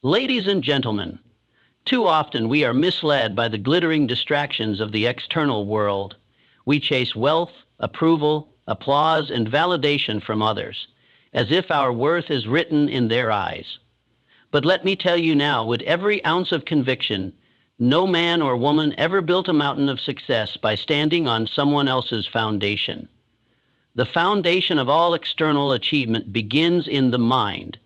Ladies and gentlemen, too often we are misled by the glittering distractions of the external world. We chase wealth, approval, applause, and validation from others, as if our worth is written in their eyes. But let me tell you now, with every ounce of conviction, no man or woman ever built a mountain of success by standing on someone else's foundation. The foundation of all external achievement begins in the mind.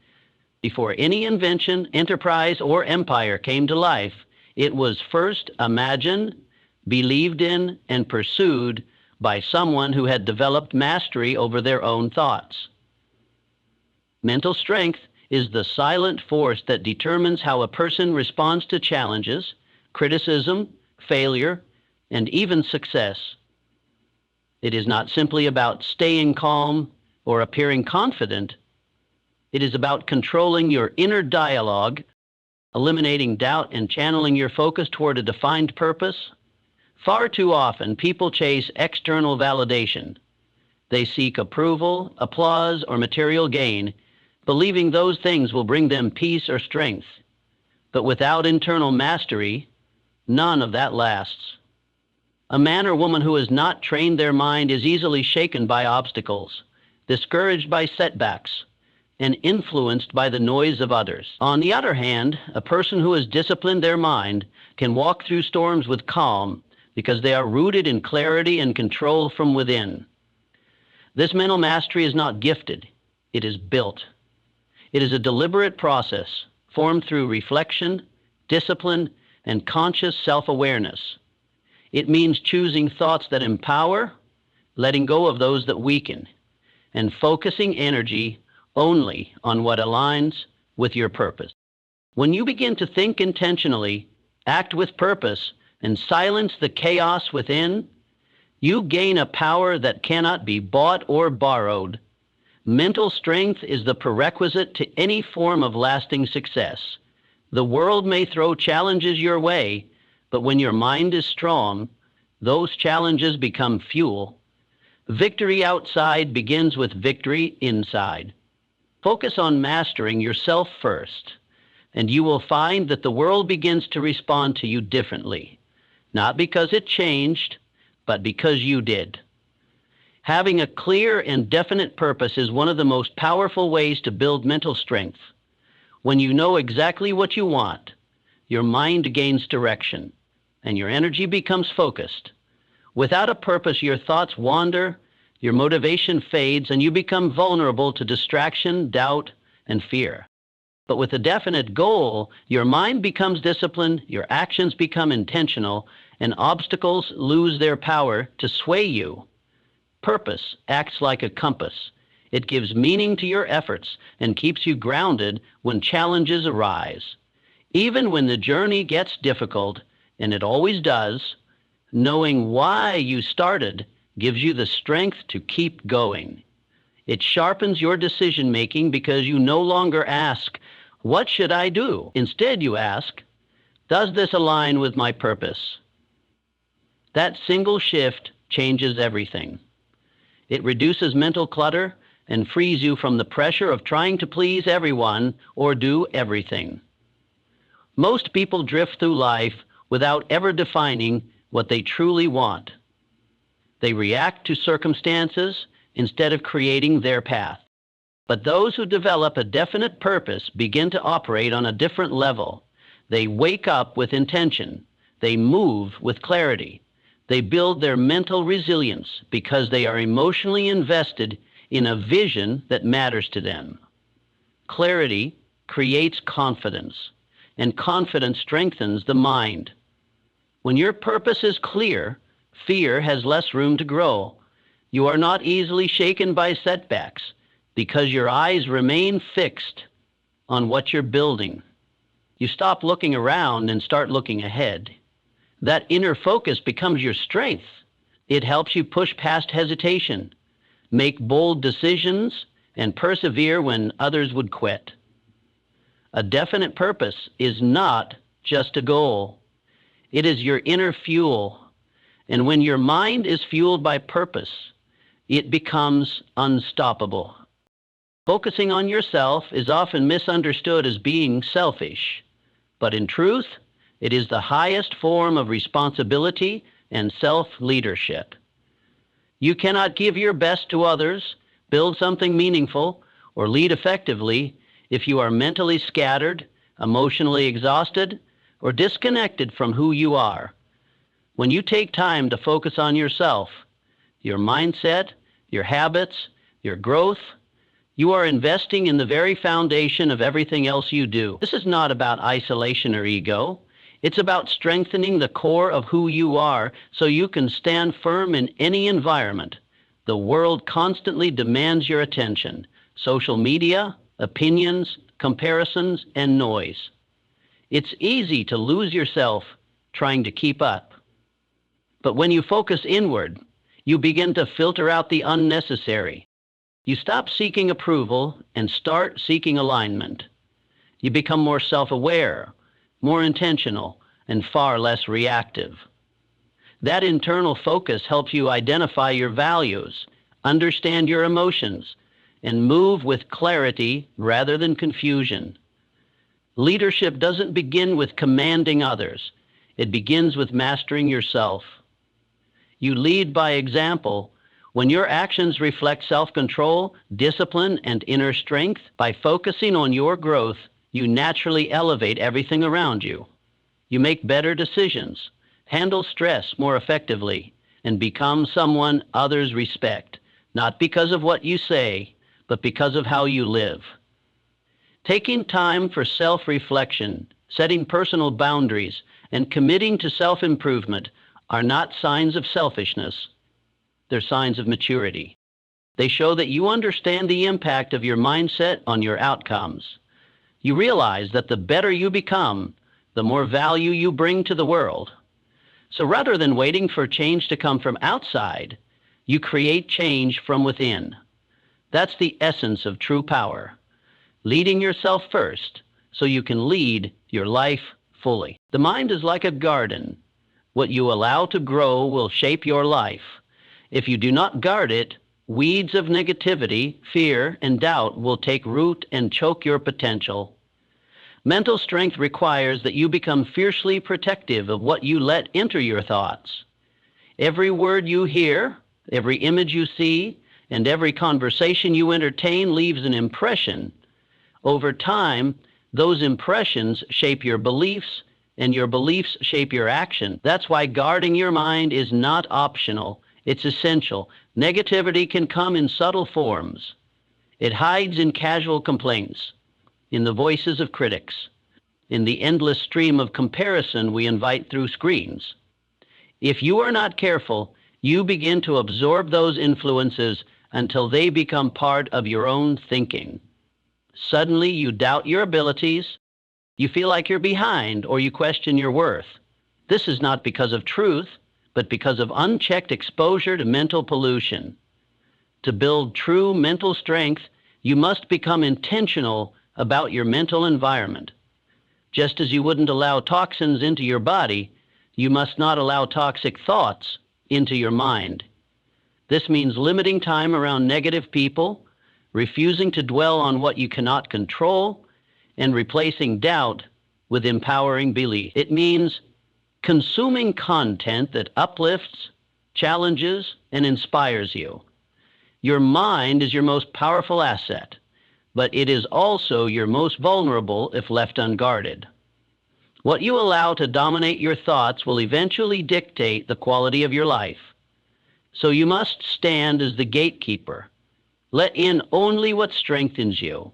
Before any invention, enterprise, or empire came to life, it was first imagined, believed in, and pursued by someone who had developed mastery over their own thoughts. Mental strength is the silent force that determines how a person responds to challenges, criticism, failure, and even success. It is not simply about staying calm or appearing confident. It is about controlling your inner dialogue, eliminating doubt, and channeling your focus toward a defined purpose. Far too often, people chase external validation. They seek approval, applause, or material gain, believing those things will bring them peace or strength. But without internal mastery, none of that lasts. A man or woman who has not trained their mind is easily shaken by obstacles, discouraged by setbacks, and influenced by the noise of others. On the other hand, a person who has disciplined their mind can walk through storms with calm because they are rooted in clarity and control from within. This mental mastery is not gifted, it is built. It is a deliberate process formed through reflection, discipline, and conscious self-awareness. It means choosing thoughts that empower, letting go of those that weaken, and focusing energy only on what aligns with your purpose. When you begin to think intentionally, act with purpose, and silence the chaos within, you gain a power that cannot be bought or borrowed. Mental strength is the prerequisite to any form of lasting success. The world may throw challenges your way, but when your mind is strong, those challenges become fuel. Victory outside begins with victory inside. Focus on mastering yourself first, and you will find that the world begins to respond to you differently, not because it changed, but because you did. Having a clear and definite purpose is one of the most powerful ways to build mental strength. When you know exactly what you want, your mind gains direction, and your energy becomes focused. Without a purpose, your thoughts wander, your motivation fades, and you become vulnerable to distraction, doubt, and fear. But with a definite goal, your mind becomes disciplined, your actions become intentional, and obstacles lose their power to sway you. Purpose acts like a compass. It gives meaning to your efforts and keeps you grounded when challenges arise. Even when the journey gets difficult, and it always does, knowing why you started gives you the strength to keep going. It sharpens your decision-making because you no longer ask, "What should I do?" Instead, you ask, "Does this align with my purpose?" That single shift changes everything. It reduces mental clutter and frees you from the pressure of trying to please everyone or do everything. Most people drift through life without ever defining what they truly want. They react to circumstances instead of creating their path. But those who develop a definite purpose begin to operate on a different level. They wake up with intention. They move with clarity. They build their mental resilience because they are emotionally invested in a vision that matters to them. Clarity creates confidence, and confidence strengthens the mind. When your purpose is clear, fear has less room to grow. You are not easily shaken by setbacks because your eyes remain fixed on what you're building. You stop looking around and start looking ahead. That inner focus becomes your strength. It helps you push past hesitation, make bold decisions, and persevere when others would quit. A definite purpose is not just a goal. It is your inner fuel. And when your mind is fueled by purpose, it becomes unstoppable. Focusing on yourself is often misunderstood as being selfish, but in truth, it is the highest form of responsibility and self-leadership. You cannot give your best to others, build something meaningful, or lead effectively if you are mentally scattered, emotionally exhausted, or disconnected from who you are. When you take time to focus on yourself, your mindset, your habits, your growth, you are investing in the very foundation of everything else you do. This is not about isolation or ego. It's about strengthening the core of who you are so you can stand firm in any environment. The world constantly demands your attention. Social media, opinions, comparisons, and noise. It's easy to lose yourself trying to keep up. But when you focus inward, you begin to filter out the unnecessary. You stop seeking approval and start seeking alignment. You become more self-aware, more intentional, and far less reactive. That internal focus helps you identify your values, understand your emotions, and move with clarity rather than confusion. Leadership doesn't begin with commanding others. It begins with mastering yourself. You lead by example. When your actions reflect self-control, discipline, and inner strength, by focusing on your growth, you naturally elevate everything around you. You make better decisions, handle stress more effectively, and become someone others respect, not because of what you say, but because of how you live. Taking time for self-reflection, setting personal boundaries, and committing to self-improvement are not signs of selfishness. They're signs of maturity. They show that you understand the impact of your mindset on your outcomes. You realize that the better you become, the more value you bring to the world. So rather than waiting for change to come from outside, you create change from within. That's the essence of true power. Leading yourself first so you can lead your life fully. The mind is like a garden. What you allow to grow will shape your life. If you do not guard it, weeds of negativity, fear, and doubt will take root and choke your potential. Mental strength requires that you become fiercely protective of what you let enter your thoughts. Every word you hear, every image you see, and every conversation you entertain leaves an impression. Over time, those impressions shape your beliefs, and your beliefs shape your action. That's why guarding your mind is not optional. It's essential. Negativity can come in subtle forms. It hides in casual complaints, in the voices of critics, in the endless stream of comparison we invite through screens. If you are not careful, you begin to absorb those influences until they become part of your own thinking. Suddenly, you doubt your abilities, you feel like you're behind, or you question your worth. This is not because of truth, but because of unchecked exposure to mental pollution. To build true mental strength, you must become intentional about your mental environment. Just as you wouldn't allow toxins into your body, you must not allow toxic thoughts into your mind. This means limiting time around negative people, refusing to dwell on what you cannot control, and replacing doubt with empowering belief. It means consuming content that uplifts, challenges, and inspires you. Your mind is your most powerful asset, but it is also your most vulnerable if left unguarded. What you allow to dominate your thoughts will eventually dictate the quality of your life. So you must stand as the gatekeeper. Let in only what strengthens you.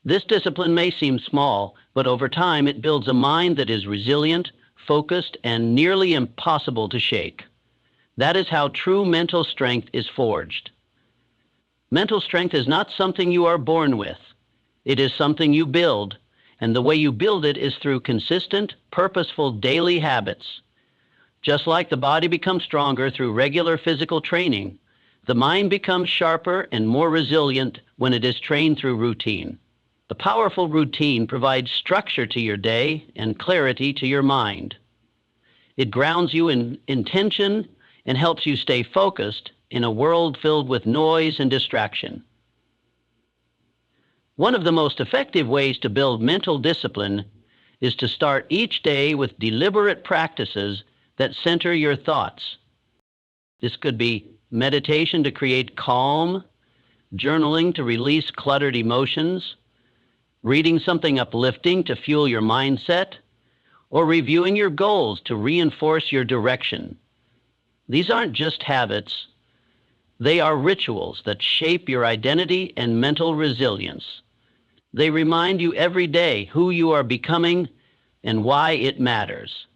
This discipline may seem small, but over time it builds a mind that is resilient, focused, and nearly impossible to shake. That is how true mental strength is forged. Mental strength is not something you are born with. It is something you build, and the way you build it is through consistent, purposeful daily habits. Just like the body becomes stronger through regular physical training, the mind becomes sharper and more resilient when it is trained through routine. The powerful routine provides structure to your day and clarity to your mind. It grounds you in intention and helps you stay focused in a world filled with noise and distraction. One of the most effective ways to build mental discipline is to start each day with deliberate practices that center your thoughts. This could be meditation to create calm, journaling to release cluttered emotions, reading something uplifting to fuel your mindset, or reviewing your goals to reinforce your direction. These aren't just habits, they are rituals that shape your identity and mental resilience. They remind you every day who you are becoming and why it matters.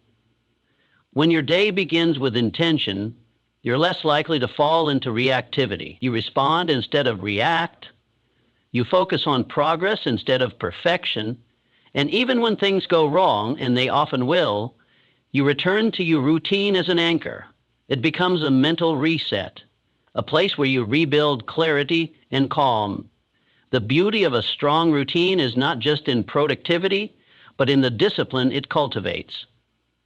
When your day begins with intention, you're less likely to fall into reactivity. You respond instead of react. You focus on progress instead of perfection. And even when things go wrong, and they often will, you return to your routine as an anchor. It becomes a mental reset, a place where you rebuild clarity and calm. The beauty of a strong routine is not just in productivity, but in the discipline it cultivates.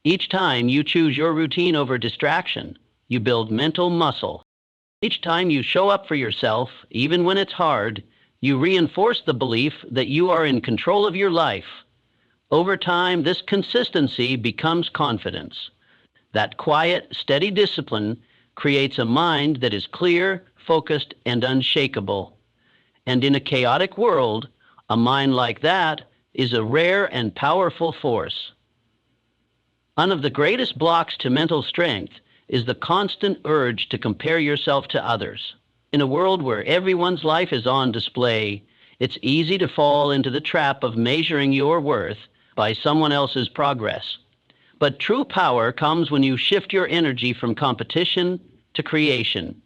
Each time you choose your routine over distraction, you build mental muscle. Each time you show up for yourself, even when it's hard, you reinforce the belief that you are in control of your life. Over time, this consistency becomes confidence. That quiet, steady discipline creates a mind that is clear, focused, and unshakable. And in a chaotic world, a mind like that is a rare and powerful force. One of the greatest blocks to mental strength is the constant urge to compare yourself to others. In a world where everyone's life is on display, it's easy to fall into the trap of measuring your worth by someone else's progress. But true power comes when you shift your energy from competition to creation.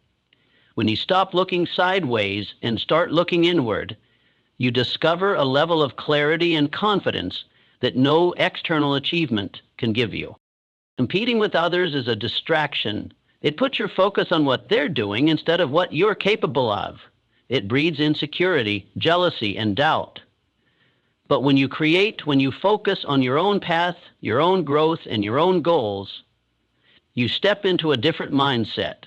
When you stop looking sideways and start looking inward, you discover a level of clarity and confidence that no external achievement can give you. Competing with others is a distraction. It puts your focus on what they're doing instead of what you're capable of. It breeds insecurity, jealousy, and doubt. But when you focus on your own path, your own growth, and your own goals, you step into a different mindset.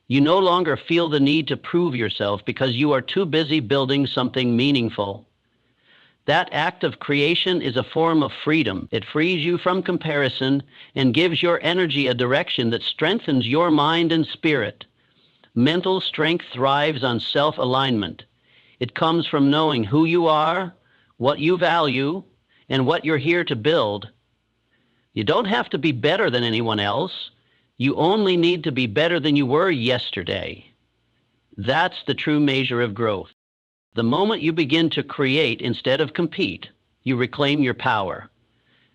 You no longer feel the need to prove yourself because you are too busy building something meaningful. That act of creation is a form of freedom. It frees you from comparison and gives your energy a direction that strengthens your mind and spirit. Mental strength thrives on self-alignment. It comes from knowing who you are, what you value, and what you're here to build. You don't have to be better than anyone else. You only need to be better than you were yesterday. That's the true measure of growth. The moment you begin to create instead of compete, you reclaim your power.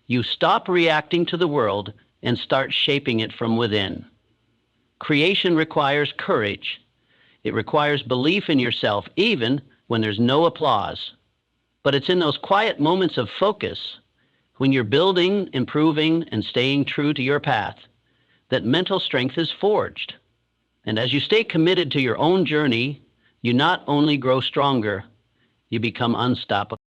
You stop reacting to the world and start shaping it from within. Creation requires courage. It requires belief in yourself, even when there's no applause. But it's in those quiet moments of focus, when you're building, improving, and staying true to your path, that mental strength is forged. And as you stay committed to your own journey, you not only grow stronger, you become unstoppable.